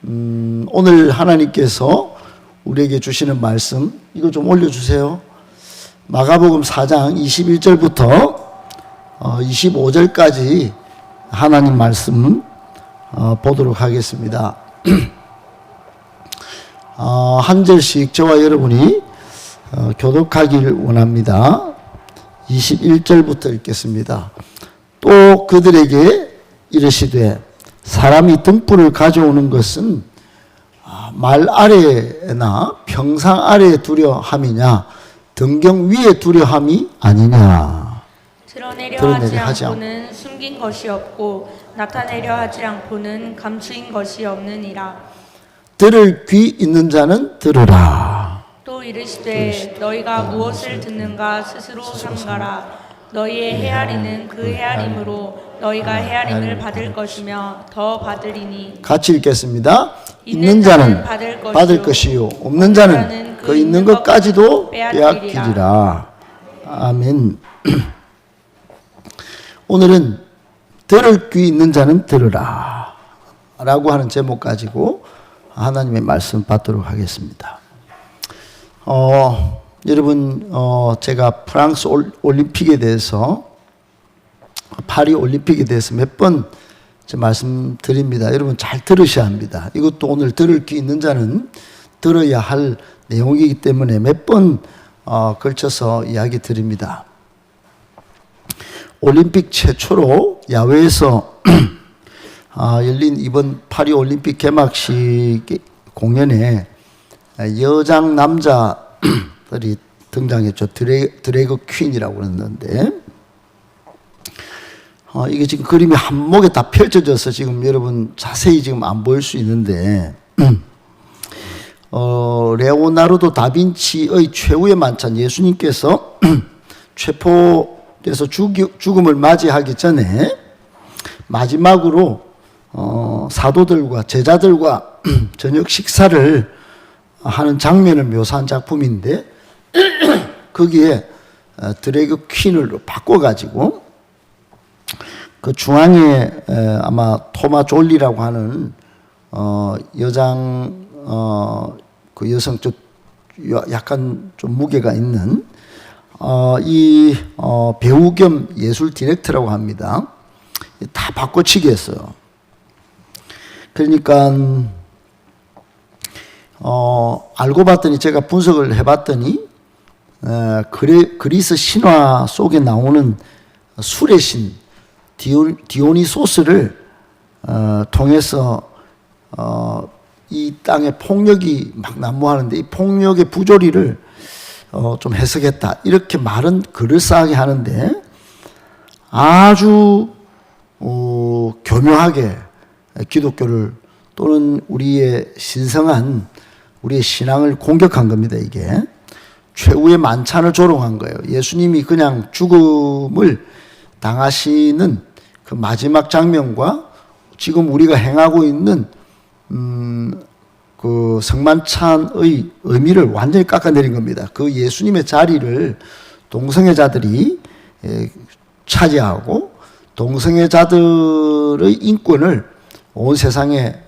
오늘 하나님께서 우리에게 주시는 말씀, 이거 좀 올려주세요. 마가복음 4장 21절부터 25절까지 하나님 말씀 보도록 하겠습니다. 한 절씩 저와 여러분이 교독하기를 원합니다. 21절부터 읽겠습니다. 또 그들에게 이르시되 사람이 등불을 가져오는 것은 말 아래나 평상 아래에 두려 함이냐 등경 위에 두려 함이 아니냐. 드러내려 하지 않고는 숨긴 것이 없고 나타내려 하지 않고는 감추인 것이 없느니라. 들을 귀 있는 자는 들으라. 또 이르시되 너희가 무엇을 듣는가 스스로 삼가라. 너희의 헤아리는 그 헤아림으로 너희가 헤아림을 받을 것이며 더 받으리니. 같이 읽겠습니다. 있는 자는 받을 것이요 없는 자는 그 있는 것까지도 빼앗기리라. 아멘. 오늘은 들을 귀 있는 자는 들으라 라고 하는 제목 가지고 하나님의 말씀 받도록 하겠습니다. 여러분, 제가 프랑스 올림픽에 대해서, 파리 올림픽에 대해서 몇 번 말씀드립니다. 여러분 잘 들으셔야 합니다. 이것도 오늘 들을 귀 있는 자는 들어야 할 내용이기 때문에 몇 번 걸쳐서 이야기 드립니다. 올림픽 최초로 야외에서 열린 이번 파리 올림픽 개막식 공연에 여장 남자들이 등장했죠. 드래그 퀸이라고 그랬는데 이게 지금 그림이 한목에 다 펼쳐져서 지금 여러분 자세히 지금 안 보일 수 있는데 레오나르도 다빈치의 최후의 만찬, 예수님께서 체포돼서 죽음을 맞이하기 전에 마지막으로 사도들과 제자들과 저녁 식사를 하는 장면을 묘사한 작품인데 거기에 드래그 퀸을 바꿔가지고 그 중앙에 아마 토마 졸리라고 하는 여장 그 여성 좀 약간 좀 무게가 있는 이 배우 겸 예술 디렉터라고 합니다. 다 바꿔치기 했어요. 그러니까 알고 봤더니 제가 분석을 해봤더니 그리스 신화 속에 나오는 술의 신 디오니소스를 통해서 이 땅에 폭력이 막 난무하는데 이 폭력의 부조리를 좀 해석했다. 이렇게 말은 그럴싸하게 하는데 아주 교묘하게 기독교를 또는 우리의 신성한 우리의 신앙을 공격한 겁니다. 이게 최후의 만찬을 조롱한 거예요. 예수님이 그냥 죽음을 당하시는 그 마지막 장면과 지금 우리가 행하고 있는 그 성만찬의 의미를 완전히 깎아내린 겁니다. 그 예수님의 자리를 동성애자들이 차지하고 동성애자들의 인권을 온 세상에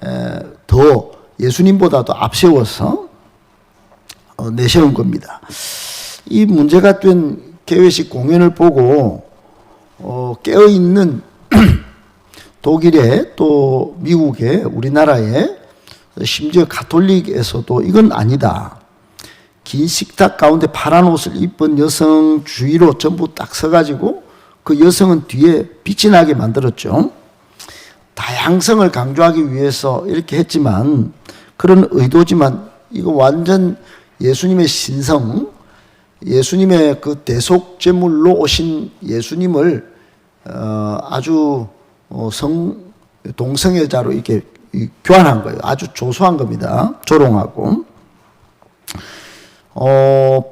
더 예수님보다도 앞세워서 내세운 겁니다. 이 문제가 된 개회식 공연을 보고 깨어있는 독일에 또 미국에 우리나라에 심지어 가톨릭에서도 이건 아니다. 긴 식탁 가운데 파란 옷을 입은 여성 주위로 전부 딱 서가지고 그 여성은 뒤에 빛이 나게 만들었죠. 다양성을 강조하기 위해서 이렇게 했지만 그런 의도지만 이거 완전 예수님의 신성, 예수님의 그 대속제물로 오신 예수님을 아주 동성애자로 이렇게 교환한 거예요. 아주 조소한 겁니다. 조롱하고.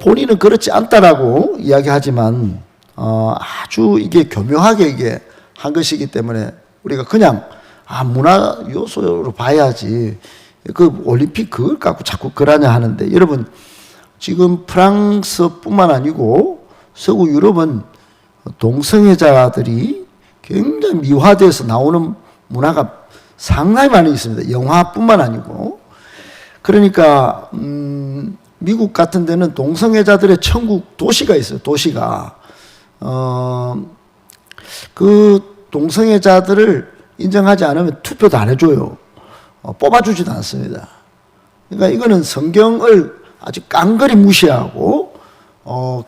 본인은 그렇지 않다라고 이야기하지만 아주 이게 교묘하게 이게 한 것이기 때문에 우리가 그냥 문화 요소로 봐야지 그 올림픽 그걸 갖고 자꾸 그러냐 하는데 여러분 지금 프랑스뿐만 아니고 서구 유럽은 동성애자들이 굉장히 미화돼서 나오는 문화가 상당히 많이 있습니다. 영화뿐만 아니고. 그러니까 미국 같은 데는 동성애자들의 천국 도시가 있어요. 도시가 그 동성애자들을 인정하지 않으면 투표도 안 해줘요. 뽑아주지도 않습니다. 그러니까 이거는 성경을 아주 깡그리 무시하고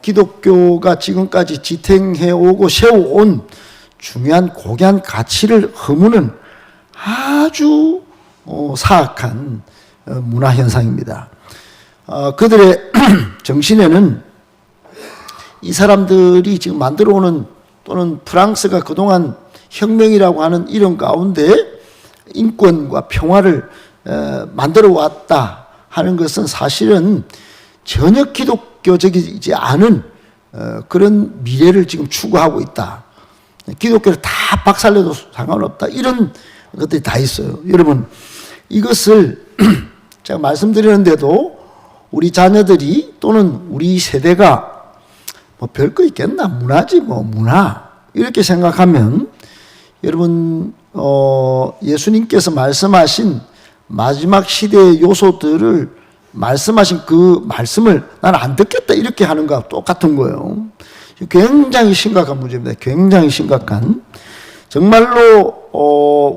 기독교가 지금까지 지탱해오고 세워온 중요한 고귀한 가치를 허무는 아주 사악한 문화 현상입니다. 그들의 정신에는 이 사람들이 지금 만들어오는 또는 프랑스가 그동안 혁명이라고 하는 이런 가운데 인권과 평화를 만들어 왔다 하는 것은 사실은 전혀 기독교적이지 않은 그런 미래를 지금 추구하고 있다. 기독교를 다 박살내도 상관없다. 이런 것들이 다 있어요. 여러분, 이것을 제가 말씀드리는데도 우리 자녀들이 또는 우리 세대가 뭐 별거 있겠나? 문화지 뭐 문화. 이렇게 생각하면 여러분 예수님께서 말씀하신 마지막 시대의 요소들을 말씀하신 그 말씀을 나는 안 듣겠다 이렇게 하는 거와 똑같은 거예요. 굉장히 심각한 문제입니다. 굉장히 심각한. 정말로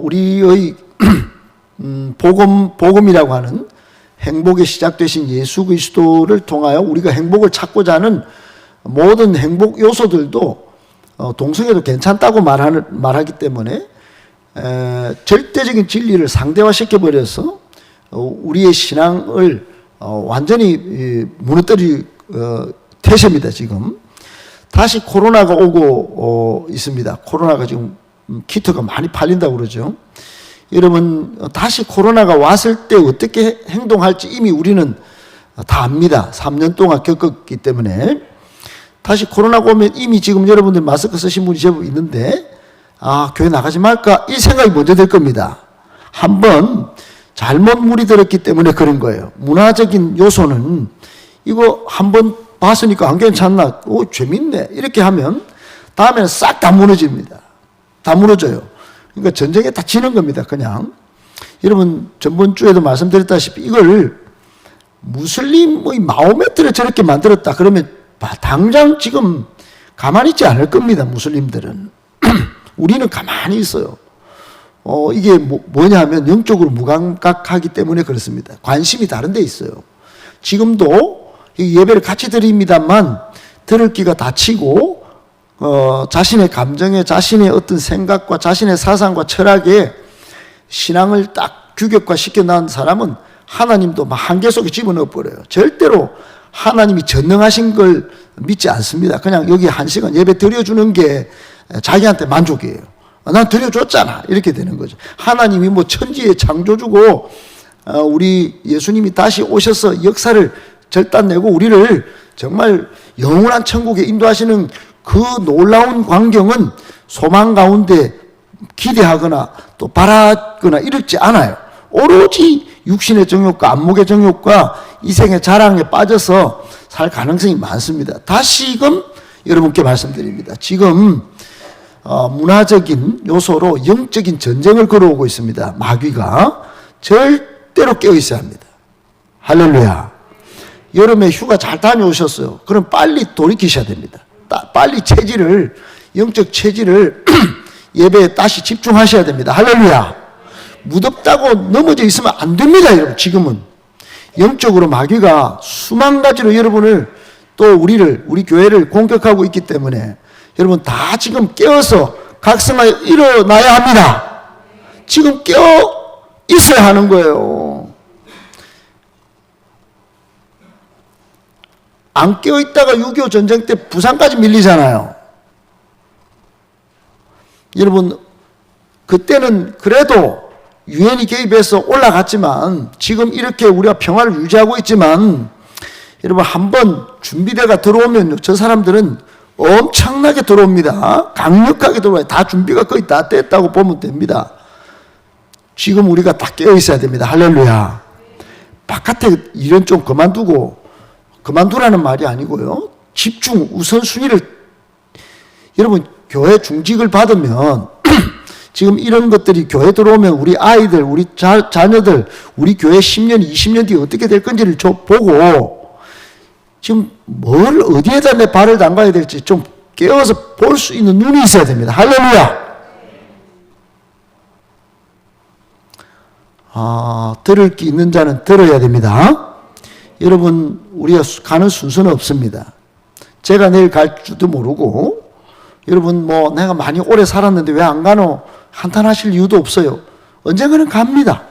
우리의 복음이라고 하는 행복의 시작 되신 예수 그리스도를 통하여 우리가 행복을 찾고자 하는 모든 행복 요소들도 동성애도 괜찮다고 말하기 때문에 절대적인 진리를 상대화시켜 버려서 우리의 신앙을 완전히 무너뜨릴 태세입니다. 지금 다시 코로나가 오고 있습니다. 코로나가 지금 키트가 많이 팔린다고 그러죠. 여러분, 다시 코로나가 왔을 때 어떻게 행동할지 이미 우리는 다 압니다. 3년 동안 겪었기 때문에. 다시 코로나가 오면 이미 지금 여러분들 마스크 쓰신 분이 제법 있는데, 교회 나가지 말까? 이 생각이 먼저 들 겁니다. 한번 잘못 물이 들었기 때문에 그런 거예요. 문화적인 요소는 이거 한번 봤으니까 안 괜찮나? 오, 재밌네. 이렇게 하면 다음에는 싹 다 무너집니다. 다 무너져요. 그러니까 전쟁에 다 지는 겁니다. 그냥. 여러분, 전번 주에도 말씀드렸다시피 이걸 무슬림의 마호메트를 저렇게 만들었다. 그러면 당장 지금 가만히 있지 않을 겁니다. 무슬림들은. 우리는 가만히 있어요. 이게 뭐냐 하면 영적으로 무감각하기 때문에 그렇습니다. 관심이 다른 데 있어요. 지금도 예배를 같이 드립니다만 들을 귀가 닫히고 자신의 감정에 자신의 어떤 생각과 자신의 사상과 철학에 신앙을 딱 규격화시켜 놓은 사람은 하나님도 막 한계 속에 집어넣어 버려요. 절대로 하나님이 전능하신 걸 믿지 않습니다. 그냥 여기 한 시간 예배 드려주는 게 자기한테 만족이에요. 난 드려줬잖아. 이렇게 되는 거죠. 하나님이 뭐 천지의 창조주고 우리 예수님이 다시 오셔서 역사를 절단내고 우리를 정말 영원한 천국에 인도하시는 그 놀라운 광경은 소망 가운데 기대하거나 또 바라거나 이렇지 않아요. 오로지 육신의 정욕과 안목의 정욕과 이생의 자랑에 빠져서 살 가능성이 많습니다. 다시금 여러분께 말씀드립니다. 지금 문화적인 요소로 영적인 전쟁을 걸어오고 있습니다. 마귀가 절대로 깨어 있어야 합니다. 할렐루야. 여름에 휴가 잘 다녀오셨어요. 그럼 빨리 돌이키셔야 됩니다. 빨리 영적 체질을 예배에 다시 집중하셔야 됩니다. 할렐루야. 무덥다고 넘어져 있으면 안 됩니다, 여러분. 지금은 영적으로 마귀가 수만 가지로 여러분을 또 우리 교회를 공격하고 있기 때문에 여러분 다 지금 깨어서 각성하여 일어나야 합니다. 지금 깨어 있어야 하는 거예요. 안 깨어 있다가 6.25 전쟁 때 부산까지 밀리잖아요. 여러분, 그때는 그래도 유엔이 개입해서 올라갔지만 지금 이렇게 우리가 평화를 유지하고 있지만 여러분 한번 준비대가 들어오면 저 사람들은 엄청나게 들어옵니다. 강력하게 들어와요. 다 준비가 거의 다 됐다고 보면 됩니다. 지금 우리가 다 깨어 있어야 됩니다. 할렐루야. 바깥에 일은 좀 그만두라는 말이 아니고요. 집중, 우선순위를 여러분 교회 중직을 받으면 지금 이런 것들이 교회 들어오면 우리 아이들, 우리 자녀들, 우리 교회 10년, 20년 뒤에 어떻게 될 건지를 보고 지금 뭘 어디에다 내 발을 담가야 될지 좀 깨워서 볼 수 있는 눈이 있어야 됩니다. 할렐루야! 들을 게 있는 자는 들어야 됩니다. 여러분, 우리가 가는 순서는 없습니다. 제가 내일 갈 줄도 모르고, 여러분, 내가 많이 오래 살았는데 왜 안 가노? 한탄하실 이유도 없어요. 언젠가는 갑니다.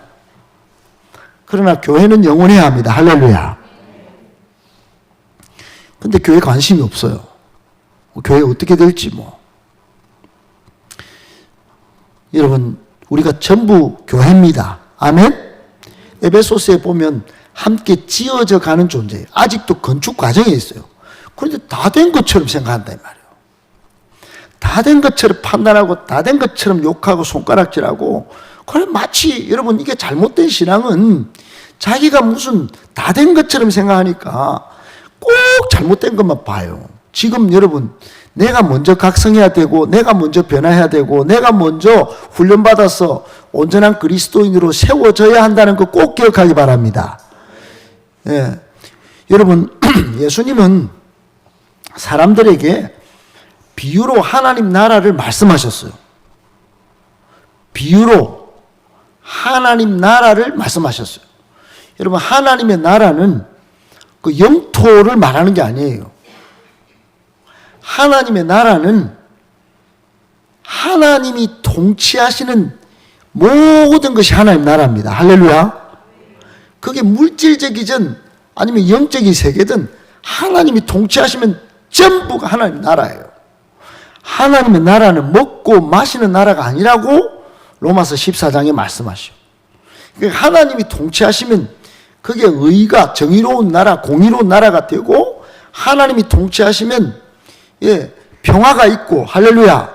그러나 교회는 영원해야 합니다. 할렐루야. 근데 교회에 관심이 없어요. 교회 어떻게 될지 여러분, 우리가 전부 교회입니다. 아멘? 에베소서에 보면 함께 지어져 가는 존재예요. 아직도 건축 과정에 있어요. 그런데 다 된 것처럼 생각한다 이 말이에요. 다 된 것처럼 판단하고 다 된 것처럼 욕하고 손가락질하고, 그래 마치 여러분 이게 잘못된 신앙은 자기가 무슨 다 된 것처럼 생각하니까 꼭 잘못된 것만 봐요. 지금 여러분, 내가 먼저 각성해야 되고, 내가 먼저 변화해야 되고, 내가 먼저 훈련받아서 온전한 그리스도인으로 세워져야 한다는 거 꼭 기억하기 바랍니다. 예. 여러분, 예수님은 사람들에게 비유로 하나님 나라를 말씀하셨어요. 비유로 하나님 나라를 말씀하셨어요. 여러분, 하나님의 나라는 그 영토를 말하는 게 아니에요. 하나님의 나라는 하나님이 통치하시는 모든 것이 하나님 나라입니다. 할렐루야. 그게 물질적이든 아니면 영적인 세계든 하나님이 통치하시면 전부가 하나님 나라예요. 하나님의 나라는 먹고 마시는 나라가 아니라고 로마서 14장에 말씀하시오. 그러니까 하나님이 통치하시면 그게 의가 정의로운 나라, 공의로운 나라가 되고, 하나님이 통치하시면 평화가 있고, 할렐루야,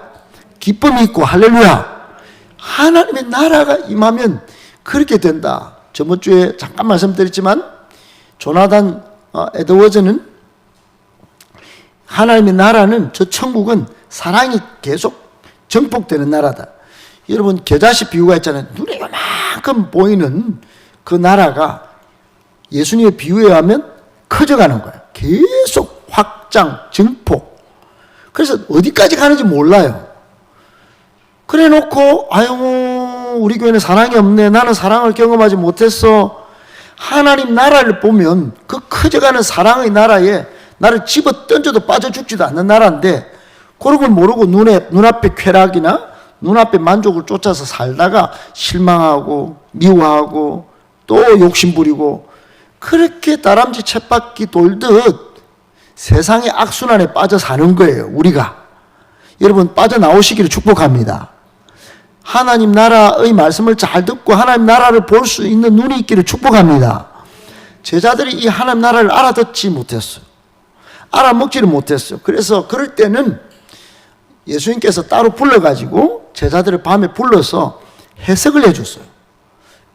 기쁨이 있고, 할렐루야, 하나님의 나라가 임하면 그렇게 된다. 저번 주에 잠깐 말씀드렸지만 조나단 에드워즈는 하나님의 나라는, 저 천국은 사랑이 계속 정복되는 나라다. 여러분, 겨자씨 비유가 있잖아요. 눈에 요만큼 보이는 그 나라가 예수님의 비유에 의하면 커져가는 거예요. 계속 확장, 증폭. 그래서 어디까지 가는지 몰라요. 그래 놓고 아유, 우리 교회는 사랑이 없네, 나는 사랑을 경험하지 못했어. 하나님 나라를 보면 그 커져가는 사랑의 나라에 나를 집어 던져도 빠져 죽지도 않는 나라인데, 그런 걸 모르고 눈앞에 쾌락이나 눈앞에 만족을 쫓아서 살다가 실망하고 미워하고 또 욕심부리고, 그렇게 다람쥐 쳇바퀴 돌듯 세상의 악순환에 빠져 사는 거예요, 우리가. 여러분, 빠져나오시기를 축복합니다. 하나님 나라의 말씀을 잘 듣고 하나님 나라를 볼 수 있는 눈이 있기를 축복합니다. 제자들이 이 하나님 나라를 알아듣지 못했어요. 알아먹지를 못했어요. 그래서 그럴 때는 예수님께서 따로 불러가지고 제자들을 밤에 불러서 해석을 해줬어요.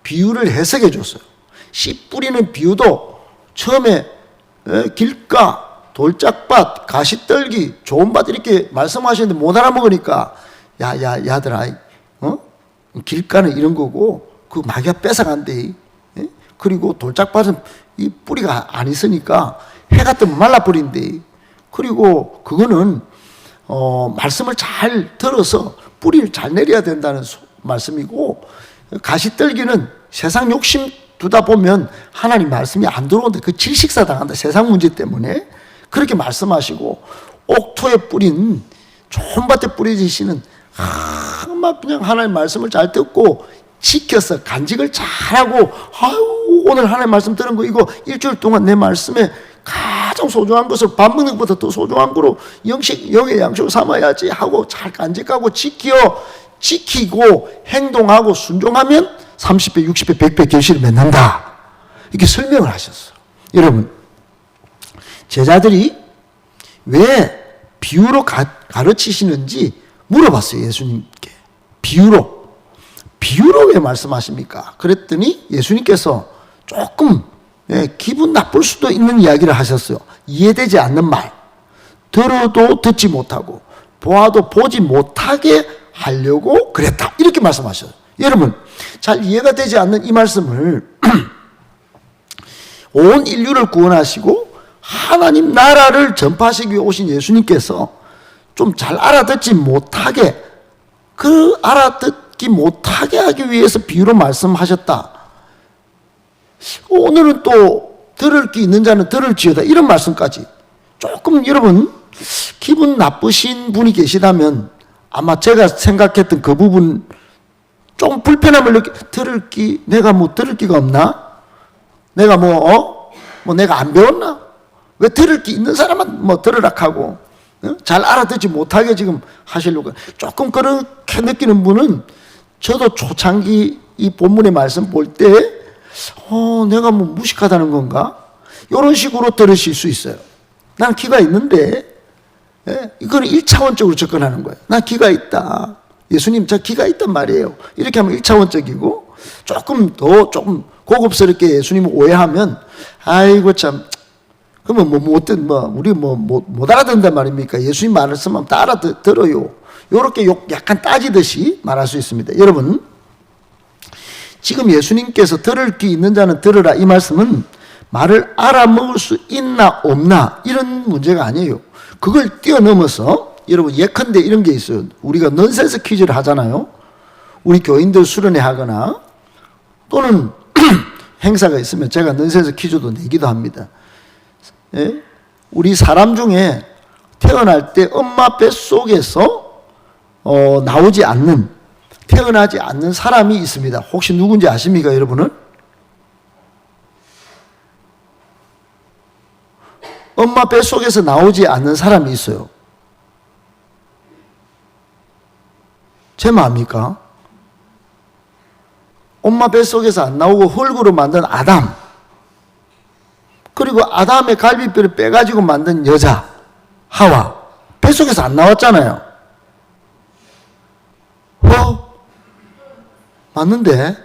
비유를 해석해 줬어요. 씨 뿌리는 비유도 처음에 길가, 돌짝밭, 가시떨기, 좋은 밭 이렇게 말씀하시는데 못 알아먹으니까 야들아, 길가는 이런 거고 그 마귀가 뺏어간대. 그리고 돌짝밭은 이 뿌리가 안 있으니까 해가 뜨면 말라버린대. 그리고 그거는 말씀을 잘 들어서 뿌리를 잘 내려야 된다는 말씀이고, 가시떨기는 세상 욕심 두다 보면 하나님 말씀이 안 들어오는데 그 질식사 당한다, 세상 문제 때문에. 그렇게 말씀하시고, 옥토에 뿌린 좋은 밭에 뿌려지시는 막 그냥 하나님 말씀을 잘 듣고 지켜서 간직을 잘하고, 아유, 오늘 하나님 말씀 들은 거 이거 일주일 동안 내 말씀에 가장 소중한 것을 밥 먹는 것보다 더 소중한 거로 영의 양식으로 삼아야지 하고 잘 간직하고 지키고 행동하고 순종하면 30배, 60배, 100배 결실을 맺는다. 이렇게 설명을 하셨어요. 여러분, 제자들이 왜 비유로 가르치시는지 물어봤어요, 예수님께. 비유로 왜 말씀하십니까? 그랬더니 예수님께서 조금 기분 나쁠 수도 있는 이야기를 하셨어요. 이해되지 않는 말, 들어도 듣지 못하고 보아도 보지 못하게 하려고 그랬다. 이렇게 말씀하셔요. 여러분, 잘 이해가 되지 않는 이 말씀을 온 인류를 구원하시고 하나님 나라를 전파하시기 위해 오신 예수님께서 좀 잘 알아듣지 못하게, 그 알아듣기 못하게 하기 위해서 비유로 말씀하셨다. 오늘은 또 들을 귀 있는 자는 들을지어다, 이런 말씀까지. 조금 여러분 기분 나쁘신 분이 계시다면 아마 제가 생각했던 그 부분 좀 불편함을 들을 귀, 내가 뭐 들을 귀가 없나? 내가 내가 안 배웠나? 왜 들을 귀 있는 사람만 뭐 들으라 하고 잘 알아듣지 못하게 지금 하시려고, 조금 그렇게 느끼는 분은 저도 초창기 이 본문의 말씀 볼 때 내가 뭐 무식하다는 건가? 이런 식으로 들으실 수 있어요. 난 귀가 있는데, 이거는 1차원적으로 접근하는 거예요. 난 귀가 있다. 예수님, 저 귀가 있단 말이에요. 이렇게 하면 1차원적이고, 조금 고급스럽게 예수님을 오해하면, 아이고, 참, 그러면 우리 못 알아듣는단 말입니까? 예수님 말씀하면 다 알아들어요. 요렇게 약간 따지듯이 말할 수 있습니다. 여러분, 지금 예수님께서 들을 귀 있는 자는 들으라, 이 말씀은 말을 알아먹을 수 있나 없나 이런 문제가 아니에요. 그걸 뛰어넘어서 여러분, 예컨대 이런 게 있어요. 우리가 넌센스 퀴즈를 하잖아요. 우리 교인들 수련회 하거나 또는 행사가 있으면 제가 넌센스 퀴즈도 내기도 합니다. 예? 우리 사람 중에 태어날 때 엄마 뱃속에서 태어나지 않는 사람이 있습니다. 혹시 누군지 아십니까, 여러분은? 엄마 뱃속에서 나오지 않는 사람이 있어요. 제 마음입니까? 엄마 뱃속에서 안 나오고 흙으로 만든 아담, 그리고 아담의 갈비뼈를 빼가지고 만든 여자 하와, 뱃속에서 안 나왔잖아요. 맞는데?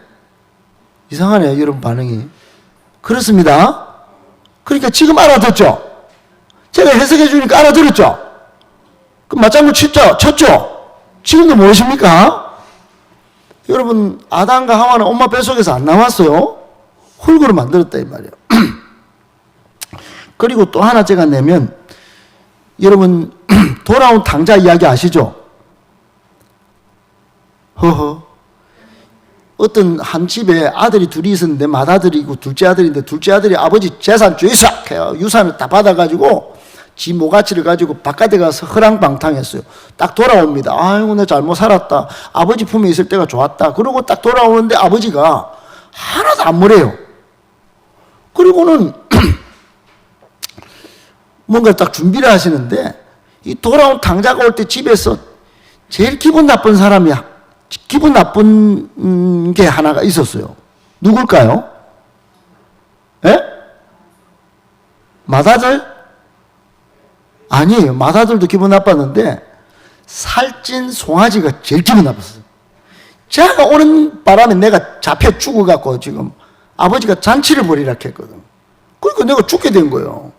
이상하네요, 여러분 반응이. 그렇습니다. 그러니까 지금 알아듣죠? 제가 해석해 주니까 알아들었죠? 그럼 맞장구 쳤죠? 지금도 무엇입니까? 여러분, 아담과 하와는 엄마 뱃속에서 안 나왔어요. 흙으로 만들었다 이 말이에요. 그리고 또 하나 제가 내면, 여러분 돌아온 탕자 이야기 아시죠? 어떤 한 집에 아들이 둘이 있었는데, 맏아들이고 둘째 아들인데, 둘째 아들이 아버지 재산 쥐싹 해요. 유산을 다 받아가지고 지 모가지를 가지고 바깥에 가서 허랑방탕했어요. 딱 돌아옵니다. 아이고, 내 잘못 살았다. 아버지 품에 있을 때가 좋았다. 그러고 딱 돌아오는데 아버지가 하나도 안 뭐래요. 그리고는 뭔가 딱 준비를 하시는데, 이 돌아온 탕자가 올 때 집에서 제일 기분 나쁜 사람이야. 기분 나쁜 게 하나가 있었어요. 누굴까요? 예? 맏아들? 아니에요. 맏아들도 기분 나빴는데 살찐 송아지가 제일 기분 나빴어요. 제가 오는 바람에 내가 잡혀 죽어갖고 지금 아버지가 잔치를 벌이라 했거든. 그러니까 내가 죽게 된 거예요.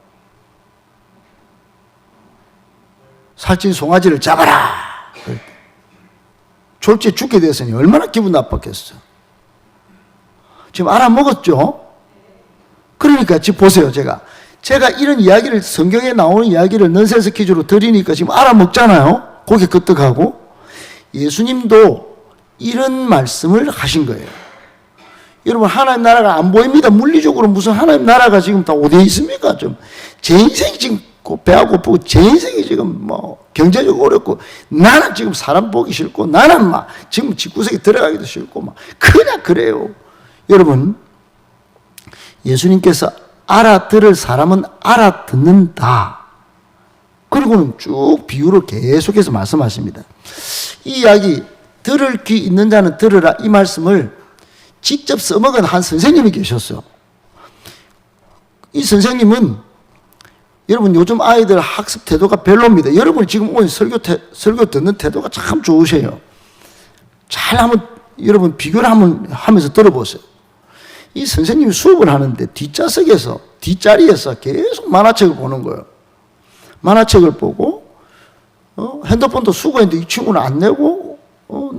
살찐 송아지를 잡아라. 졸지에 죽게 됐으니 얼마나 기분 나빴겠어. 지금 알아먹었죠? 그러니까 지금 보세요. 제가 이런 이야기를, 성경에 나오는 이야기를 넌센스 퀴즈로 드리니까 지금 알아먹잖아요. 고개 끄덕하고. 예수님도 이런 말씀을 하신 거예요. 여러분, 하나님 나라가 안 보입니다. 물리적으로 무슨 하나님 나라가 지금 다 어디에 있습니까? 제 인생이 지금 배가 고프고, 제 인생이 지금 경제적으로 어렵고, 나는 지금 사람 보기 싫고, 나는 지금 집구석에 들어가기도 싫고, 그냥 그래요. 여러분, 예수님께서 알아들을 사람은 알아듣는다. 그리고는 쭉 비유를 계속해서 말씀하십니다. 이 이야기, 들을 귀 있는 자는 들으라, 이 말씀을 직접 써먹은 한 선생님이 계셨어요. 이 선생님은, 여러분 요즘 아이들 학습 태도가 별로입니다. 여러분이 지금 오늘 설교 듣는 태도가 참 좋으세요. 잘 한번 여러분 비교를 한번 하면서 들어보세요. 이 선생님이 수업을 하는데 뒷자리에서 계속 만화책을 보는 거예요. 만화책을 보고 핸드폰도 수거했는데 이 친구는 안 내고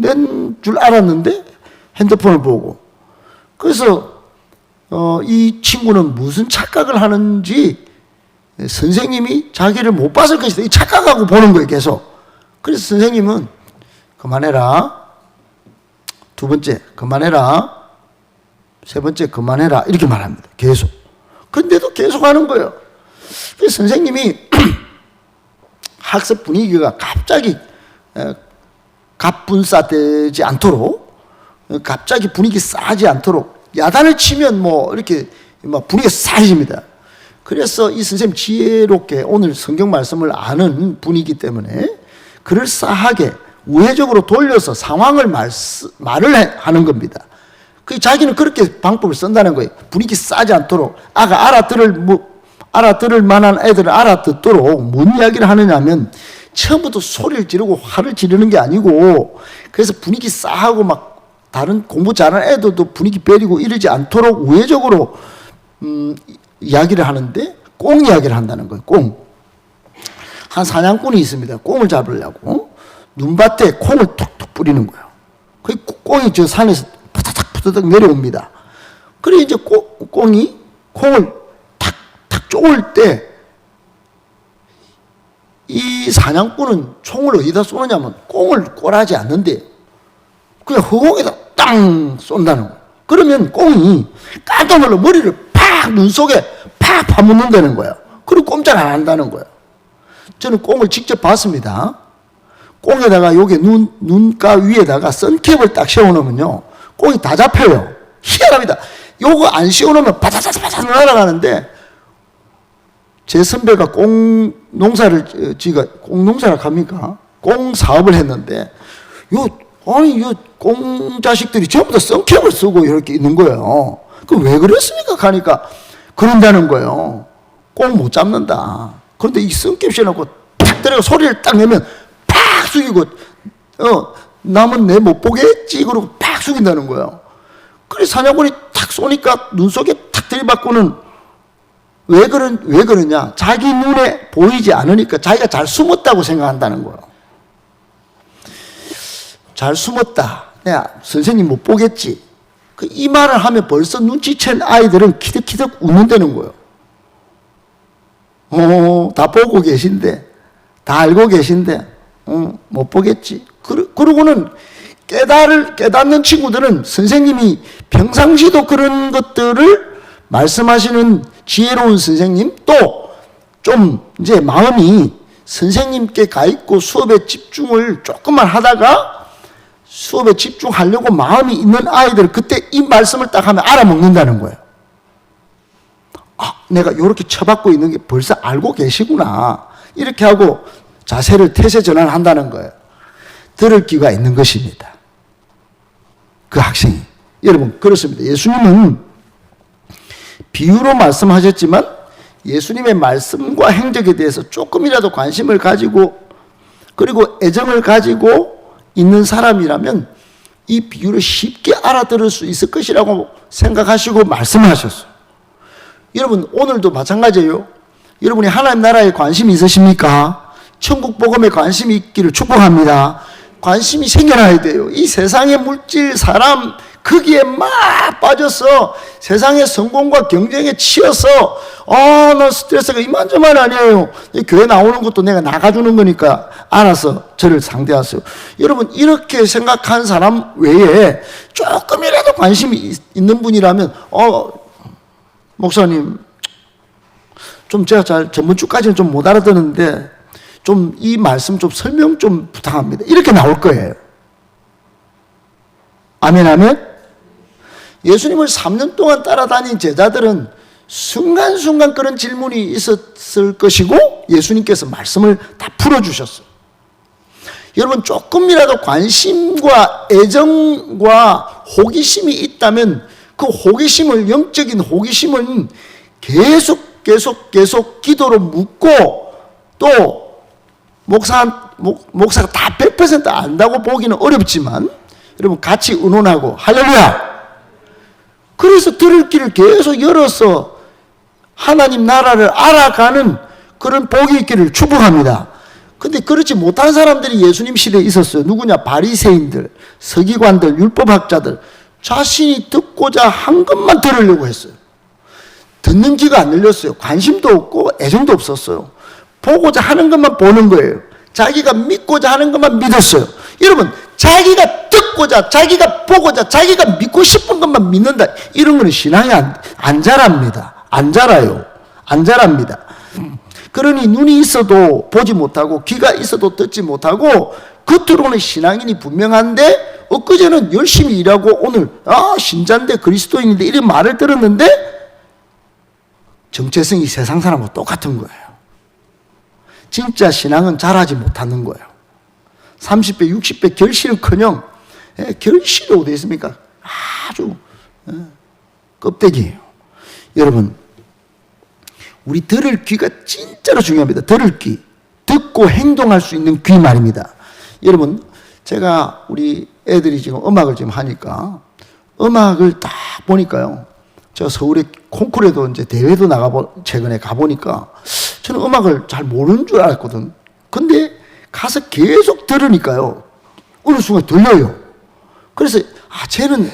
낸 줄 알았는데 핸드폰을 보고. 그래서 이 친구는 무슨 착각을 하는지 선생님이 자기를 못 봤을 것이다. 이 착각하고 보는 거예요, 계속. 그래서 선생님은 그만해라. 두 번째, 그만해라. 세 번째, 그만해라. 이렇게 말합니다. 계속. 근데도 계속 하는 거예요. 그래서 선생님이 학습 분위기가 갑자기 갑분싸되지 않도록, 갑자기 분위기 싸지 않도록 야단을 치면 뭐 이렇게 막 분위기가 싸해집니다. 그래서 이 선생님 지혜롭게 오늘 성경 말씀을 아는 분이기 때문에 그럴싸하게 우회적으로 돌려서 상황을 말을 하는 겁니다. 그 자기는 그렇게 방법을 쓴다는 거예요. 분위기 싸지 않도록, 알아들을 만한 애들은 알아듣도록 뭔 이야기를 하느냐면 처음부터 소리를 지르고 화를 지르는 게 아니고, 그래서 분위기 싸하고 막 다른 공부 잘하는 애들도 분위기 베리고 이러지 않도록 우회적으로 이야기를 하는데 꽁 이야기를 한다는 거예요. 꽁. 한 사냥꾼이 있습니다. 꽁을 잡으려고 눈밭에 콩을 툭툭 뿌리는 거예요. 그 꽁이 저 산에서 푸드득 내려옵니다. 그래 이제 꽁이 콩을 탁탁 쪼을 때 이 사냥꾼은 총을 어디다 쏘느냐면 꽁을 꼴하지 않는데 그냥 허공에다 땅 쏜다는 거예요. 그러면 꽁이 깜짝 놀라 머리를 팍 눈 속에 팍 파묻는다는 거예요. 그리고 꼼짝 안 한다는 거예요. 저는 꽁을 직접 봤습니다. 꽁에다가 여기 눈가 위에다가 선캡을 딱 씌워놓으면요, 꽁이 다 잡혀요. 희한합니다. 요거 안 씌워놓으면 바자자자자 날아가는데, 제 선배가 꽁 농사를, 지가 꽁 농사를 합니까? 꽁 사업을 했는데, 꽁 자식들이 전부 다 선캡을 쓰고 이렇게 있는 거예요. 그 왜 그랬습니까? 하니까 그런다는 거예요. 꽁 못 잡는다. 그런데 이 선캡 씌워놓고 탁 들어가 소리를 딱 내면 팍 숙이고, 남은 내 못 보겠지. 그러고 팍 숙인다는 거예요. 그래서 사냥꾼이 탁 쏘니까 눈 속에 탁 들이받고는 왜 그러냐? 자기 눈에 보이지 않으니까 자기가 잘 숨었다고 생각한다는 거예요. 잘 숨었다. 내가 선생님 못 보겠지. 이 말을 하면 벌써 눈치챈 아이들은 키득키득 웃는다는 거예요. 다 보고 계신데, 다 알고 계신데, 못 보겠지. 그러고는 깨닫는 친구들은 선생님이 평상시도 그런 것들을 말씀하시는 지혜로운 선생님, 또 좀 이제 마음이 선생님께 가 있고 수업에 집중을 조금만 하다가 수업에 집중하려고 마음이 있는 아이들, 그때 이 말씀을 딱 하면 알아먹는다는 거예요. 내가 이렇게 쳐받고 있는 게 벌써 알고 계시구나. 이렇게 하고 자세를 태세 전환한다는 거예요. 들을 기가 있는 것입니다. 그 학생이. 여러분, 그렇습니다. 예수님은 비유로 말씀하셨지만 예수님의 말씀과 행적에 대해서 조금이라도 관심을 가지고 그리고 애정을 가지고 있는 사람이라면 이 비유를 쉽게 알아들을 수 있을 것이라고 생각하시고 말씀을 하셨어요. 여러분, 오늘도 마찬가지예요. 여러분이 하나님 나라에 관심이 있으십니까? 천국 복음에 관심이 있기를 축복합니다. 관심이 생겨나야 돼요. 이 세상의 물질, 사람, 거기에 막 빠져서 세상의 성공과 경쟁에 치여서 나 스트레스가 이만저만 아니에요. 교회 나오는 것도 내가 나가주는 거니까 알아서 저를 상대하세요. 여러분, 이렇게 생각한 사람 외에 조금이라도 관심이 있는 분이라면 목사님, 좀 제가 잘 전문주까지는 좀 못 알아듣는데 좀 이 말씀 좀 설명 좀 부탁합니다. 이렇게 나올 거예요. 아멘, 아멘. 예수님을 3년 동안 따라다닌 제자들은 순간순간 그런 질문이 있었을 것이고 예수님께서 말씀을 다 풀어주셨어요. 여러분, 조금이라도 관심과 애정과 호기심이 있다면 그 호기심을, 영적인 호기심은 계속 기도로 묻고, 또 목사가 다 100% 안다고 보기는 어렵지만 여러분 같이 의논하고, 할렐루야! 그래서 들을 길을 계속 열어서 하나님 나라를 알아가는 그런 복이 있기를 축복합니다. 근데 그렇지 못한 사람들이 예수님 시대에 있었어요. 누구냐? 바리새인들, 서기관들, 율법학자들. 자신이 듣고자 한 것만 들으려고 했어요. 듣는 귀가 안 열렸어요. 관심도 없고 애정도 없었어요. 보고자 하는 것만 보는 거예요. 자기가 믿고자 하는 것만 믿었어요. 여러분, 자기가 듣고자, 자기가 보고자, 자기가 믿고 싶은 것만 믿는다. 이런 거는 신앙이 안 자랍니다. 안 자라요. 안 자랍니다. 그러니 눈이 있어도 보지 못하고 귀가 있어도 듣지 못하고 겉으로는 신앙인이 분명한데 엊그제는 열심히 일하고 오늘 신자인데 그리스도인인데 이런 말을 들었는데 정체성이 세상 사람하고 똑같은 거예요. 진짜 신앙은 자라지 못하는 거예요. 30배, 60배 결실은커녕 결실이 어디 있습니까? 아주 껍데기예요. 여러분, 우리 들을 귀가 진짜로 중요합니다. 들을 귀, 듣고 행동할 수 있는 귀 말입니다. 여러분, 제가 우리 애들이 지금 음악을 지금 하니까 음악을 딱 보니까요. 저 서울에 콩쿠르에도 이제 대회도 최근에 가보니까 저는 음악을 잘 모르는 줄 알았거든. 근데 가서 계속 들으니까요. 어느 순간 들려요. 그래서 쟤는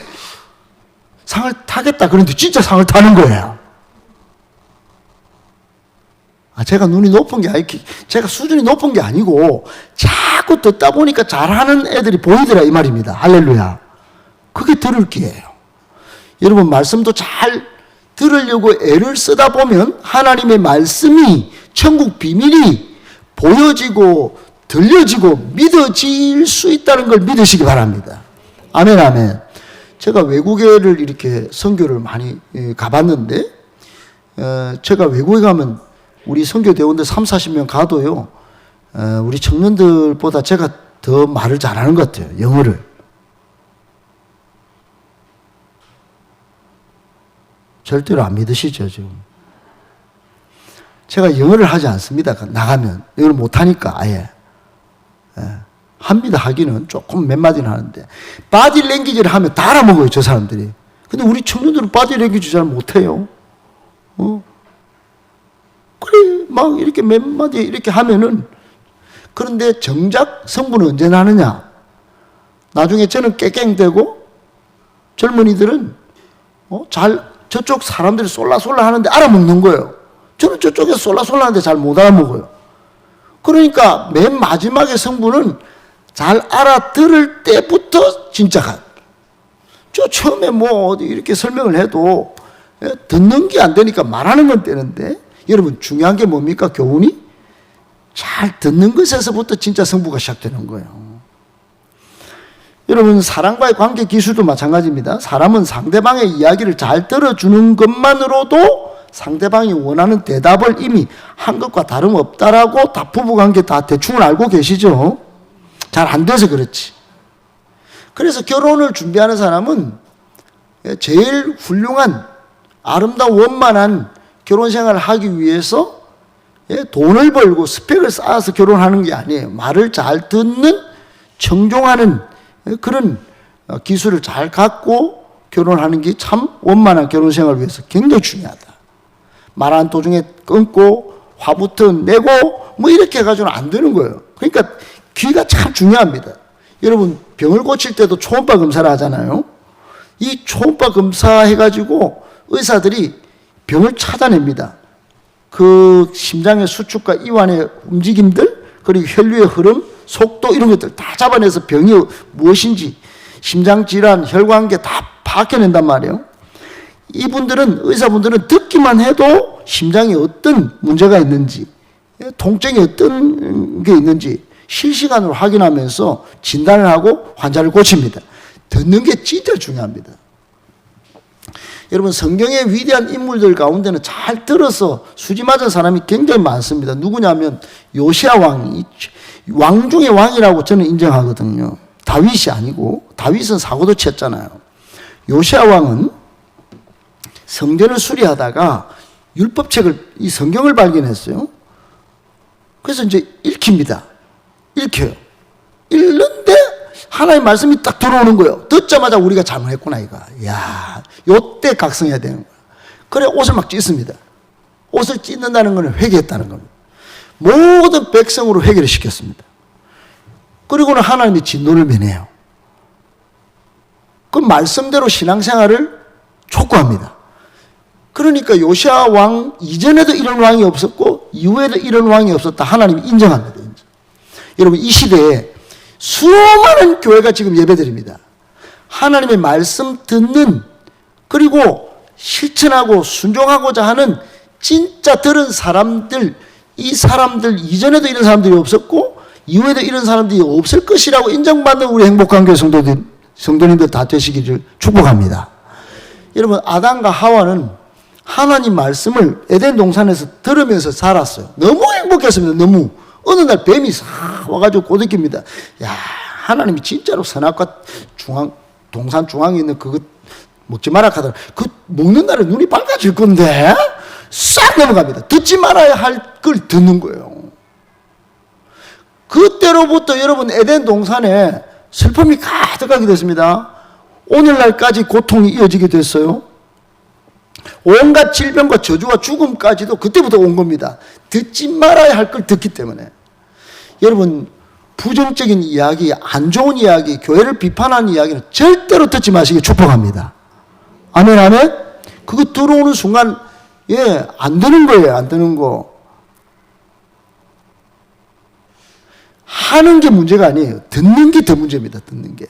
상을 타겠다. 그런데 진짜 상을 타는 거예요. 제가 눈이 높은 게 아니고, 제가 수준이 높은 게 아니고, 자꾸 듣다 보니까 잘하는 애들이 보이더라, 이 말입니다. 할렐루야. 그게 들을 기예요. 여러분, 말씀도 잘 들으려고 애를 쓰다 보면 하나님의 말씀이, 천국 비밀이 보여지고, 들려지고, 믿어질 수 있다는 걸 믿으시기 바랍니다. 아멘, 아멘. 제가 외국에를 이렇게 선교를 많이 가봤는데, 제가 외국에 가면 우리 선교대원들 30-40명 가도요, 우리 청년들보다 제가 더 말을 잘하는 것 같아요. 영어를. 절대로 안 믿으시죠, 지금. 제가 영어를 하지 않습니다. 나가면. 영어를 못하니까, 아예. 합니다, 하기는. 조금 몇 마디는 하는데. 바디 랭귀지를 하면 다 알아먹어요, 저 사람들이. 근데 우리 청년들은 바디 랭귀지 잘 못해요. 그래, 막 이렇게 몇 마디 이렇게 하면은, 그런데 정작 성부는 언제 나느냐? 나중에 저는 깨깽대고, 젊은이들은, 저쪽 사람들이 쏠라쏠라 하는데 알아먹는 거예요. 저는 저쪽에서 쏠라쏠라 하는데 잘 못 알아먹어요. 그러니까 맨 마지막에 성부는 잘 알아들을 때부터 진짜 저 처음에 뭐 어디 이렇게 설명을 해도 듣는 게 안 되니까 말하는 건 되는데, 여러분 중요한 게 뭡니까? 교훈이 잘 듣는 것에서부터 진짜 성부가 시작되는 거예요. 여러분, 사람과의 관계 기술도 마찬가지입니다. 사람은 상대방의 이야기를 잘 들어주는 것만으로도 상대방이 원하는 대답을 이미 한 것과 다름없다라고 다 부부관계 다 대충은 알고 계시죠? 잘 안 돼서 그렇지. 그래서 결혼을 준비하는 사람은 제일 훌륭한 아름다운 원만한 결혼 생활을 하기 위해서 돈을 벌고 스펙을 쌓아서 결혼하는 게 아니에요. 말을 잘 듣는, 청종하는 그런 기술을 잘 갖고 결혼하는 게 참 원만한 결혼 생활을 위해서 굉장히 중요하다. 말하는 도중에 끊고 화부터 내고 뭐 이렇게 해가지고는 안 되는 거예요. 그러니까 귀가 참 중요합니다. 여러분, 병을 고칠 때도 초음파 검사를 하잖아요. 이 초음파 검사해가지고 의사들이 병을 찾아냅니다. 그 심장의 수축과 이완의 움직임들, 그리고 혈류의 흐름, 속도 이런 것들 다 잡아내서 병이 무엇인지, 심장질환, 혈관계 다 파악해낸단 말이에요. 이분들은, 의사분들은 듣기만 해도 심장에 어떤 문제가 있는지, 통증이 어떤 게 있는지 실시간으로 확인하면서 진단을 하고 환자를 고칩니다. 듣는 게 진짜 중요합니다. 여러분, 성경의 위대한 인물들 가운데는 잘 들어서 수지 맞은 사람이 굉장히 많습니다. 누구냐면 요시야 왕이, 왕 중의 왕이라고 저는 인정하거든요. 다윗이 아니고, 다윗은 사고도 쳤잖아요. 요시야 왕은 성전을 수리하다가 율법책을, 이 성경을 발견했어요. 그래서 이제 읽힙니다. 읽혀요. 읽는데 하나님의 말씀이 딱 들어오는 거예요. 듣자마자 우리가 잘못했구나, 이거. 야, 요때 각성해야 되는 거예요. 그래, 옷을 막 찢습니다. 옷을 찢는다는 건 회개했다는 겁니다. 모든 백성으로 회개를 시켰습니다. 그리고는 하나님이 진노를 면해요. 그 말씀대로 신앙생활을 촉구합니다. 그러니까 요시아 왕 이전에도 이런 왕이 없었고 이후에도 이런 왕이 없었다. 하나님이 인정합니다. 여러분, 이 시대에 수많은 교회가 지금 예배드립니다. 하나님의 말씀 듣는, 그리고 실천하고 순종하고자 하는 진짜 들은 사람들, 이 사람들 이전에도 이런 사람들이 없었고 이후에도 이런 사람들이 없을 것이라고 인정받는 우리 행복한 교회 성도님들 다 되시기를 축복합니다. 여러분, 아담과 하와는 하나님 말씀을 에덴 동산에서 들으면서 살았어요. 너무 행복했습니다. 너무. 어느 날 뱀이 싹 와가지고 꼬드깁니다. 야, 하나님이 진짜로 선악과 동산 중앙에 있는 그거 먹지 마라 하더라. 그 먹는 날에 눈이 밝아질 건데 싹 넘어갑니다. 듣지 말아야 할 걸 듣는 거예요. 그때로부터 여러분 에덴 동산에 슬픔이 가득하게 됐습니다. 오늘날까지 고통이 이어지게 됐어요. 온갖 질병과 저주와 죽음까지도 그때부터 온 겁니다. 듣지 말아야 할 걸 듣기 때문에. 여러분, 부정적인 이야기, 안 좋은 이야기, 교회를 비판하는 이야기는 절대로 듣지 마시기 축복합니다. 아멘, 아멘? 그거 들어오는 순간, 안 되는 거예요, 안 되는 거. 하는 게 문제가 아니에요. 듣는 게 더 문제입니다, 듣는 게.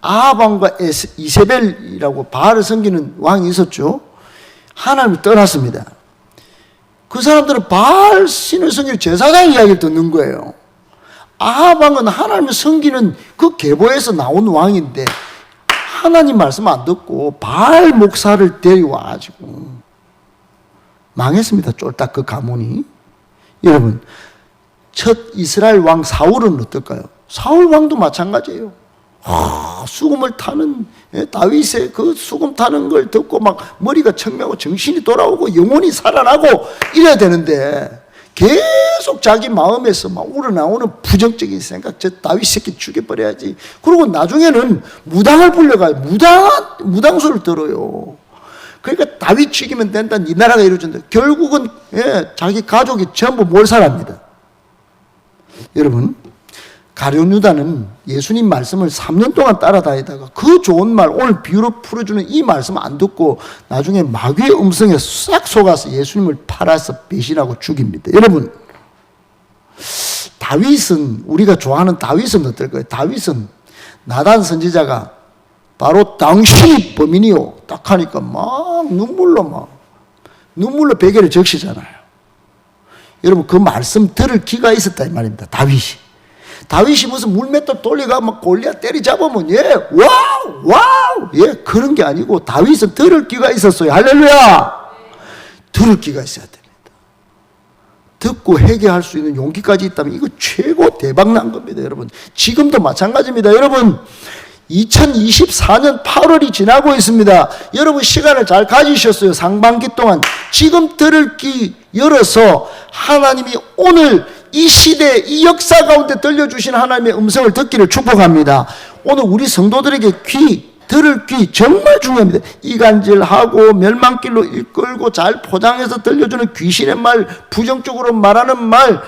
아합왕과 이세벨이라고 바알을 섬기는 왕이 있었죠. 하나님을 떠났습니다. 그 사람들은 바알 신을 섬기는 제사장 이야기를 듣는 거예요. 아합왕은 하나님을 섬기는 그 계보에서 나온 왕인데 하나님 말씀 안 듣고 바알 목사를 데려와가지고 망했습니다. 쫄딱 그 가문이. 여러분, 첫 이스라엘 왕 사울은 어떨까요? 사울 왕도 마찬가지예요. 수금을 타는, 다윗의 그 수금 타는 걸 듣고 막 머리가 청명하고 정신이 돌아오고 영혼이 살아나고 이래야 되는데 계속 자기 마음에서 막 우러나오는 부정적인 생각, 저 다윗 새끼 죽여버려야지. 그리고 나중에는 무당을 불려가요. 무당소를 들어요. 그러니까 다윗 죽이면 된다, 네 나라가 이루어진다. 결국은 자기 가족이 전부 몰살합니다. 여러분, 가룟 유다는 예수님 말씀을 3년 동안 따라다니다가 그 좋은 말, 오늘 비유로 풀어주는 이 말씀 안 듣고 나중에 마귀의 음성에 싹 속아서 예수님을 팔아서 배신하고 죽입니다. 여러분, 다윗은, 우리가 좋아하는 다윗은 어떨까요? 다윗은 나단 선지자가 바로 당신이 범인이요 딱 하니까 막 눈물로 베개를 적시잖아요. 여러분, 그 말씀 들을 기가 있었다 이 말입니다. 다윗이 무슨 물맷돌 돌리가 막 골리앗 때리잡으면 와우 그런 게 아니고 다윗은 들을 기가 있었어요. 할렐루야. 들을 기가 있어야 됩니다. 듣고 회개할 수 있는 용기까지 있다면 이거 최고 대박난 겁니다. 여러분, 지금도 마찬가지입니다. 여러분, 2024년 8월이 지나고 있습니다. 여러분, 시간을 잘 가지셨어요. 상반기 동안. 지금 들을 귀 열어서 하나님이 오늘 이 시대, 이 역사 가운데 들려주신 하나님의 음성을 듣기를 축복합니다. 오늘 우리 성도들에게 들을 귀 정말 중요합니다. 이간질하고 멸망길로 이끌고 잘 포장해서 들려주는 귀신의 말, 부정적으로 말하는 말,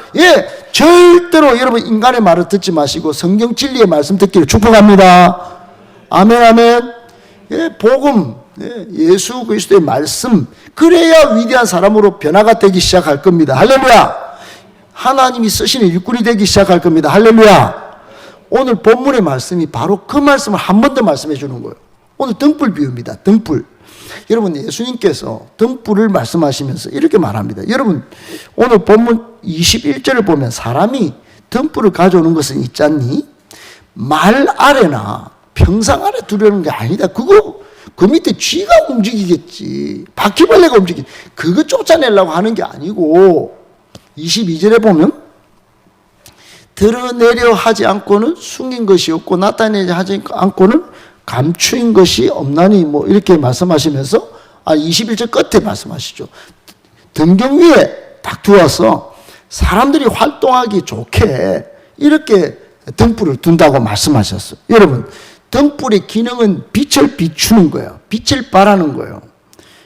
절대로 여러분 인간의 말을 듣지 마시고 성경 진리의 말씀 듣기를 축복합니다. 아멘, 아멘. 복음, 예수 그리스도의 말씀, 그래야 위대한 사람으로 변화가 되기 시작할 겁니다. 할렐루야. 하나님이 쓰시는 일꾼이 되기 시작할 겁니다. 할렐루야. 오늘 본문의 말씀이 바로 그 말씀을 한 번 더 말씀해 주는 거예요. 오늘 등불 비유입니다. 등불. 여러분, 예수님께서 등불을 말씀하시면서 이렇게 말합니다. 여러분, 오늘 본문 21절을 보면 사람이 등불을 가져오는 것은 있지 않니? 말 아래나 평상 아래 두려는 게 아니다. 그 밑에 쥐가 움직이겠지. 바퀴벌레가 움직이겠지. 그거 쫓아내려고 하는 게 아니고 22절에 보면 드러내려 하지 않고는 숨긴 것이 없고 나타내지 하지 않고는 감추인 것이 없나니 이렇게 말씀하시면서 21절 끝에 말씀하시죠. 등경 위에 딱 두어서 사람들이 활동하기 좋게 이렇게 등불을 둔다고 말씀하셨어요. 여러분, 등불의 기능은 빛을 비추는 거예요. 빛을 발하는 거예요.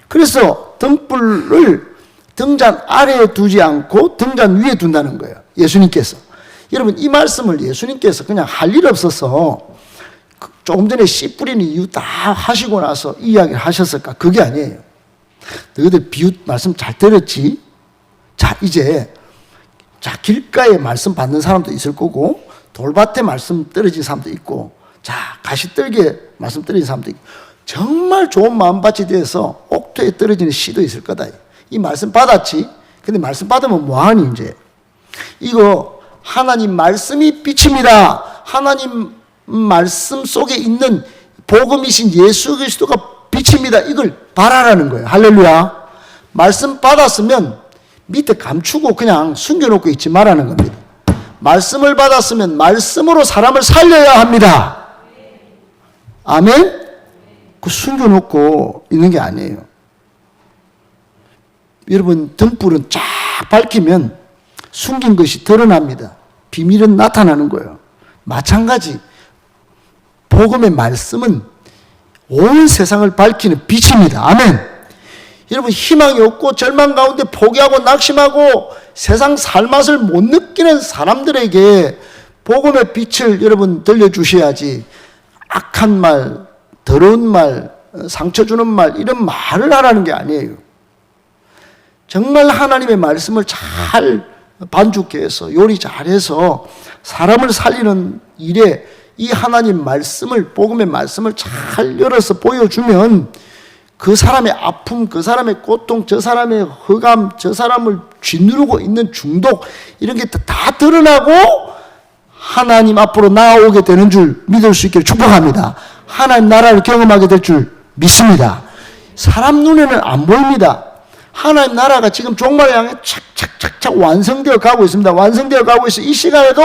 그래서 등불을 등잔 아래에 두지 않고 등잔 위에 둔다는 거예요. 예수님께서. 여러분, 이 말씀을 예수님께서 그냥 할 일 없어서 조금 전에 씨 뿌리는 이유 다 하시고 나서 이 이야기를 하셨을까? 그게 아니에요. 너희들 비유 말씀 잘 들었지? 자, 이제 길가에 말씀 받는 사람도 있을 거고, 돌밭에 말씀 떨어진 사람도 있고, 가시떨기에 말씀 떨어진 사람도 있고, 정말 좋은 마음밭이 되어서 옥토에 떨어지는 씨도 있을 거다. 이 말씀 받았지? 근데 말씀 받으면 뭐하니 이제? 이거 하나님 말씀이 빛입니다. 하나님 말씀 속에 있는 복음이신 예수 그리스도가 빛입니다. 이걸 바라라는 거예요. 할렐루야. 말씀 받았으면 밑에 감추고 그냥 숨겨놓고 있지 말라는 겁니다. 말씀을 받았으면 말씀으로 사람을 살려야 합니다. 아멘? 그 숨겨놓고 있는 게 아니에요. 여러분, 등불은 쫙 밝히면 숨긴 것이 드러납니다. 비밀은 나타나는 거예요. 마찬가지 복음의 말씀은 온 세상을 밝히는 빛입니다. 아멘. 여러분, 희망이 없고 절망 가운데 포기하고 낙심하고 세상 살맛을 못 느끼는 사람들에게 복음의 빛을 여러분 들려주셔야지, 악한 말, 더러운 말, 상처 주는 말, 이런 말을 하라는 게 아니에요. 정말 하나님의 말씀을 잘 반죽해 해서 요리 잘해서 사람을 살리는 일에 이 하나님 말씀을, 복음의 말씀을 잘 열어서 보여주면 그 사람의 아픔, 그 사람의 고통, 저 사람의 흑암, 저 사람을 쥐누르고 있는 중독, 이런 게 다 드러나고 하나님 앞으로 나아오게 되는 줄 믿을 수 있기를 축복합니다. 하나님 나라를 경험하게 될 줄 믿습니다. 사람 눈에는 안 보입니다. 하나님 나라가 지금 종말을 향해 착착착착 완성되어 가고 있습니다. 완성되어 가고 있어요. 이 시간에도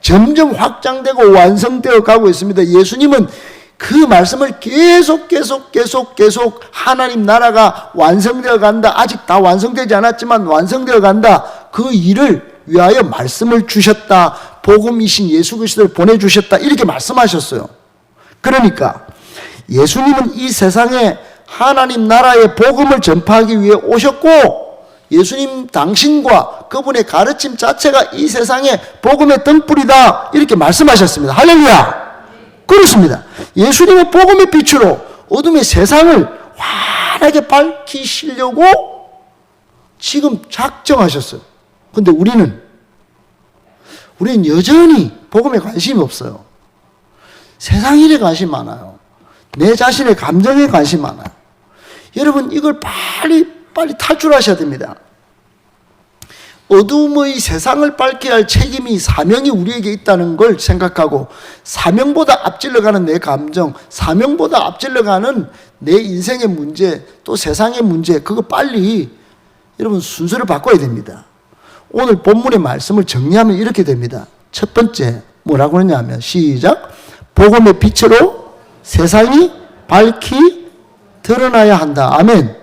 점점 확장되고 완성되어 가고 있습니다. 예수님은 그 말씀을 계속 하나님 나라가 완성되어 간다. 아직 다 완성되지 않았지만 완성되어 간다. 그 일을 위하여 말씀을 주셨다. 복음이신 예수 그리스도를 보내주셨다. 이렇게 말씀하셨어요. 그러니까 예수님은 이 세상에 하나님 나라의 복음을 전파하기 위해 오셨고, 예수님 당신과 그분의 가르침 자체가 이 세상에 복음의 등불이다. 이렇게 말씀하셨습니다. 할렐루야. 그렇습니다. 예수님의 복음의 빛으로 어둠의 세상을 환하게 밝히시려고 지금 작정하셨어요. 근데 우리는 여전히 복음에 관심이 없어요. 세상 일에 관심 많아요. 내 자신의 감정에 관심 많아요. 여러분, 이걸 빨리 탈출하셔야 됩니다. 어둠의 세상을 밝혀야 할 책임이, 사명이 우리에게 있다는 걸 생각하고, 사명보다 앞질러가는 내 감정, 사명보다 앞질러가는 내 인생의 문제, 또 세상의 문제, 그거 빨리 여러분 순서를 바꿔야 됩니다. 오늘 본문의 말씀을 정리하면 이렇게 됩니다. 첫 번째 뭐라고 하냐면, 시작. 복음의 빛으로 세상이 밝히 드러나야 한다. 아멘.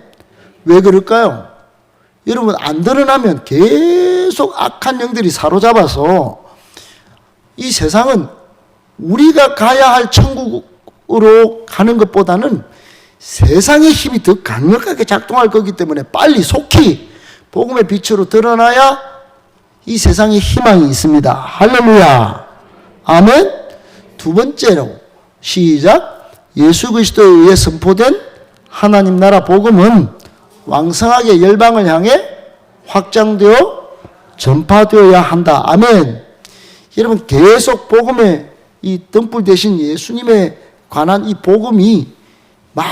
왜 그럴까요? 여러분, 안 드러나면 계속 악한 영들이 사로잡아서 이 세상은 우리가 가야 할 천국으로 가는 것보다는 세상의 힘이 더 강력하게 작동할 거기 때문에 빨리 속히 복음의 빛으로 드러나야 이 세상에 희망이 있습니다. 할렐루야. 아멘. 두 번째로, 시작. 예수 그리스도에 의해 선포된 하나님 나라 복음은 왕성하게 열방을 향해 확장되어 전파되어야 한다. 아멘. 여러분, 계속 복음의 이 등불 대신 예수님에 관한 이 복음이 막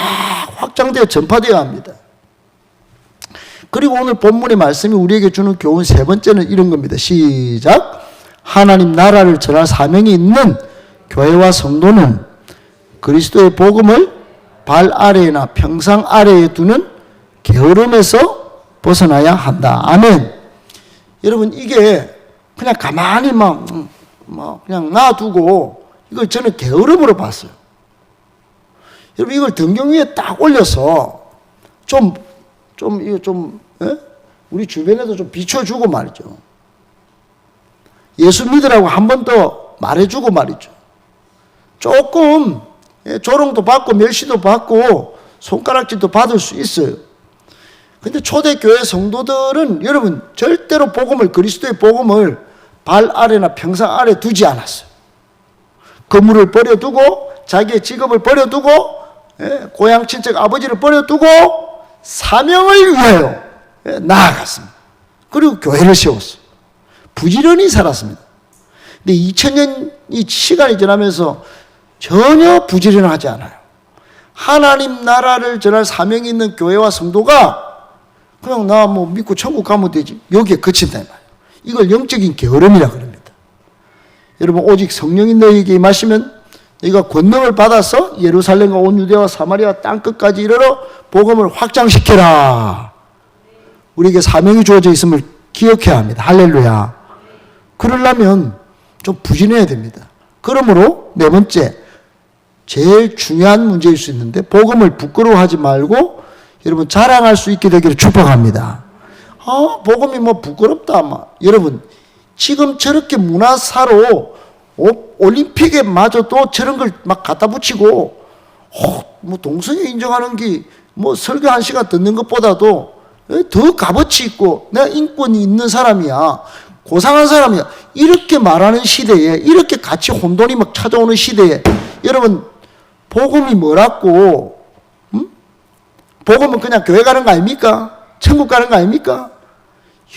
확장되어 전파되어야 합니다. 그리고 오늘 본문의 말씀이 우리에게 주는 교훈 세 번째는 이런 겁니다. 시작. 하나님 나라를 전할 사명이 있는 교회와 성도는 그리스도의 복음을 발 아래나 평상 아래에 두는 게으름에서 벗어나야 한다. 아멘. 여러분, 이게 그냥 가만히 그냥 놔두고, 이걸 저는 게으름으로 봤어요. 여러분, 이걸 등경 위에 딱 올려서 우리 주변에도 좀 비춰주고 말이죠. 예수 믿으라고 한 번 더 말해주고 말이죠. 조금 조롱도 받고 멸시도 받고 손가락질도 받을 수 있어요. 근데 초대교회 성도들은 여러분 절대로 복음을, 그리스도의 복음을 발 아래나 평상 아래 두지 않았어요. 건물을 버려두고 자기의 직업을 버려두고 고향 친척 아버지를 버려두고 사명을 위하여 나아갔습니다. 그리고 교회를 세웠어요. 부지런히 살았습니다. 근데 2000년이 시간이 지나면서 전혀 부지런하지 않아요. 하나님 나라를 전할 사명이 있는 교회와 성도가 그냥 나 뭐 믿고 천국 가면 되지, 여기에 그친다 이 말이에요. 이걸 영적인 게으름이라 그럽니다. 여러분, 오직 성령이 너희에게 임하시면 너희가 권능을 받아서 예루살렘과 온 유대와 사마리아 땅끝까지 이르러 복음을 확장시켜라. 우리에게 사명이 주어져 있음을 기억해야 합니다. 할렐루야. 그러려면 좀 부진해야 됩니다. 그러므로 네 번째, 제일 중요한 문제일 수 있는데, 복음을 부끄러워하지 말고 여러분 자랑할 수 있게 되기를 축복합니다. 복음이 뭐 부끄럽다 여러분, 지금 저렇게 문화사로 올림픽에 마저도 저런 걸 막 갖다 붙이고 뭐 동성애 인정하는 게 뭐 설교 1시간 듣는 것보다도 더 값어치 있고 내가 인권이 있는 사람이야, 고상한 사람이야, 이렇게 말하는 시대에, 이렇게 같이 혼돈이 막 찾아오는 시대에 여러분 복음이 뭐라고? 복음은 그냥 교회 가는 거 아닙니까? 천국 가는 거 아닙니까?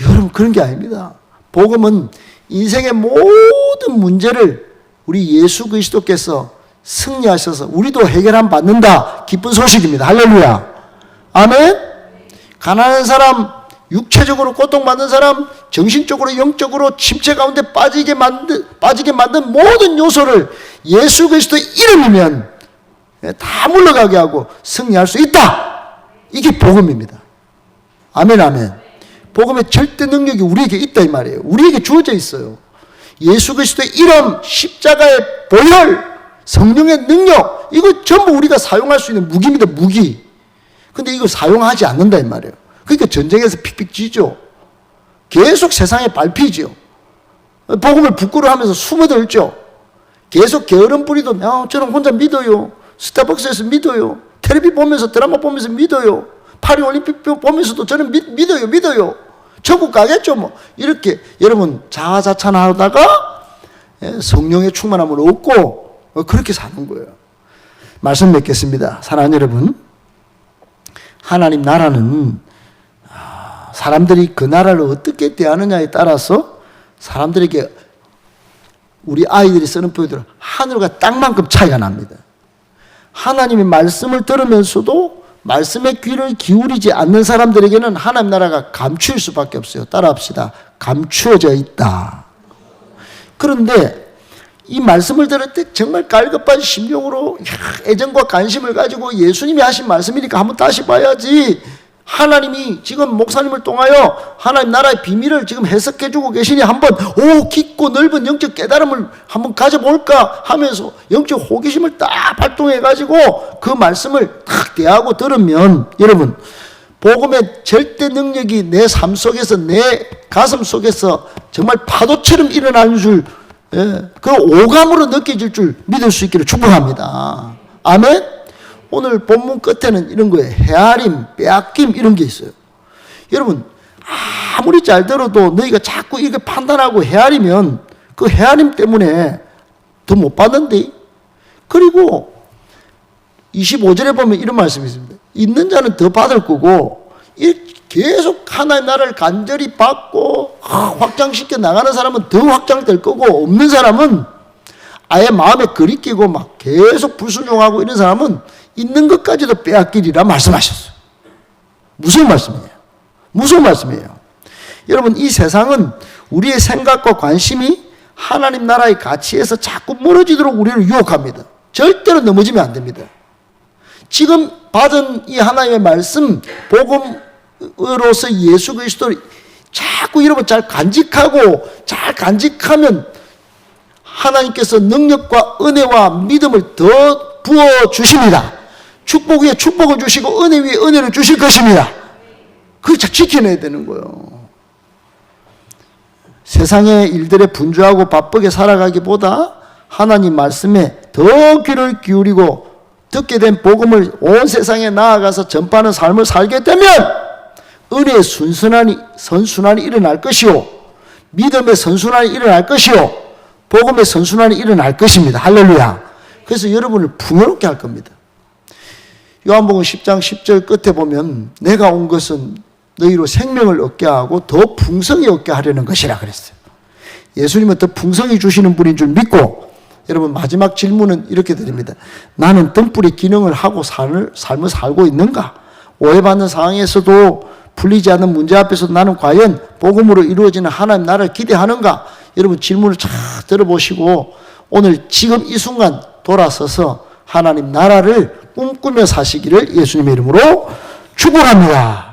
여러분, 그런 게 아닙니다. 복음은 인생의 모든 문제를 우리 예수 그리스도께서 승리하셔서 우리도 해결함 받는다. 기쁜 소식입니다. 할렐루야. 아멘. 가난한 사람, 육체적으로 고통받는 사람, 정신적으로 영적으로 침체 가운데 빠지게 만든 모든 요소를 예수 그리스도의 이름이면 다 물러가게 하고 승리할 수 있다. 이게 복음입니다. 아멘, 아멘. 복음의 절대 능력이 우리에게 있다 이 말이에요. 우리에게 주어져 있어요. 예수 그리스도의 이름, 십자가의 보혈, 성령의 능력, 이거 전부 우리가 사용할 수 있는 무기입니다. 무기. 근데 이거 사용하지 않는다 이 말이에요. 그러니까 전쟁에서 픽픽 지죠. 계속 세상에 밟히죠. 복음을 부끄러워하면서 숨어들죠. 계속 게으름 부리도 저는 혼자 믿어요. 스타벅스에서 믿어요. 텔레비 보면서, 드라마 보면서 믿어요. 파리올림픽 보면서도 저는 믿어요. 천국 가겠죠 뭐. 이렇게 여러분 자아자찬하다가 성령의 충만함을 얻고 그렇게 사는 거예요. 말씀 맺겠습니다. 사랑하는 여러분, 하나님 나라는 사람들이 그 나라를 어떻게 대하느냐에 따라서 사람들에게, 우리 아이들이 쓰는 표현대로 하늘과 땅만큼 차이가 납니다. 하나님의 말씀을 들으면서도 말씀에 귀를 기울이지 않는 사람들에게는 하나님 나라가 감추일 수밖에 없어요. 따라합시다. 감추어져 있다. 그런데 이 말씀을 들을 때 정말 갈급한 심령으로 애정과 관심을 가지고 예수님이 하신 말씀이니까 한번 다시 봐야지, 하나님이 지금 목사님을 통하여 하나님 나라의 비밀을 지금 해석해주고 계시니 한번 깊고 넓은 영적 깨달음을 한번 가져볼까 하면서 영적 호기심을 딱 발동해가지고 그 말씀을 딱 대하고 들으면 여러분, 복음의 절대 능력이 내 삶 속에서, 내 가슴 속에서 정말 파도처럼 일어나는 줄, 그 오감으로 느껴질 줄 믿을 수 있기를 축복합니다. 아멘. 오늘 본문 끝에는 이런 거예요. 헤아림, 빼앗김, 이런 게 있어요. 여러분, 아무리 잘 들어도 너희가 자꾸 이렇게 판단하고 헤아리면 그 헤아림 때문에 더 못 받는데. 그리고 25절에 보면 이런 말씀이 있습니다. 있는 자는 더 받을 거고, 계속 하나님 나라를 간절히 받고 확장시켜 나가는 사람은 더 확장될 거고, 없는 사람은 아예 마음에 그리 끼고 막 계속 불순종하고 이런 사람은 있는 것까지도 빼앗기리라 말씀하셨어요. 무슨 말씀이에요? 무슨 말씀이에요? 여러분, 이 세상은 우리의 생각과 관심이 하나님 나라의 가치에서 자꾸 멀어지도록 우리를 유혹합니다. 절대로 넘어지면 안 됩니다. 지금 받은 이 하나님의 말씀, 복음으로서 예수 그리스도를 자꾸 여러분 잘 간직하면 하나님께서 능력과 은혜와 믿음을 더 부어주십니다. 축복 위에 축복을 주시고 은혜 위에 은혜를 주실 것입니다. 그걸 잘 지켜내야 되는 거예요. 세상의 일들에 분주하고 바쁘게 살아가기보다 하나님 말씀에 더 귀를 기울이고 듣게 된 복음을 온 세상에 나아가서 전파하는 삶을 살게 되면 은혜의 선순환이 일어날 것이요, 믿음의 선순환이 일어날 것이요, 복음의 선순환이 일어날 것입니다. 할렐루야. 그래서 여러분을 풍요롭게 할 겁니다. 요한복음 10장 10절 끝에 보면 내가 온 것은 너희로 생명을 얻게 하고 더 풍성히 얻게 하려는 것이라 그랬어요. 예수님은 더 풍성히 주시는 분인 줄 믿고, 여러분 마지막 질문은 이렇게 드립니다. 나는 등불의 기능을 하고 삶을 살고 있는가? 오해받는 상황에서도 풀리지 않는 문제 앞에서 나는 과연 복음으로 이루어지는 하나님 나라를 기대하는가? 여러분 질문을 잘 들어보시고 오늘 지금 이 순간 돌아서서 하나님 나라를 꿈꾸며 사시기를 예수님의 이름으로 축복합니다.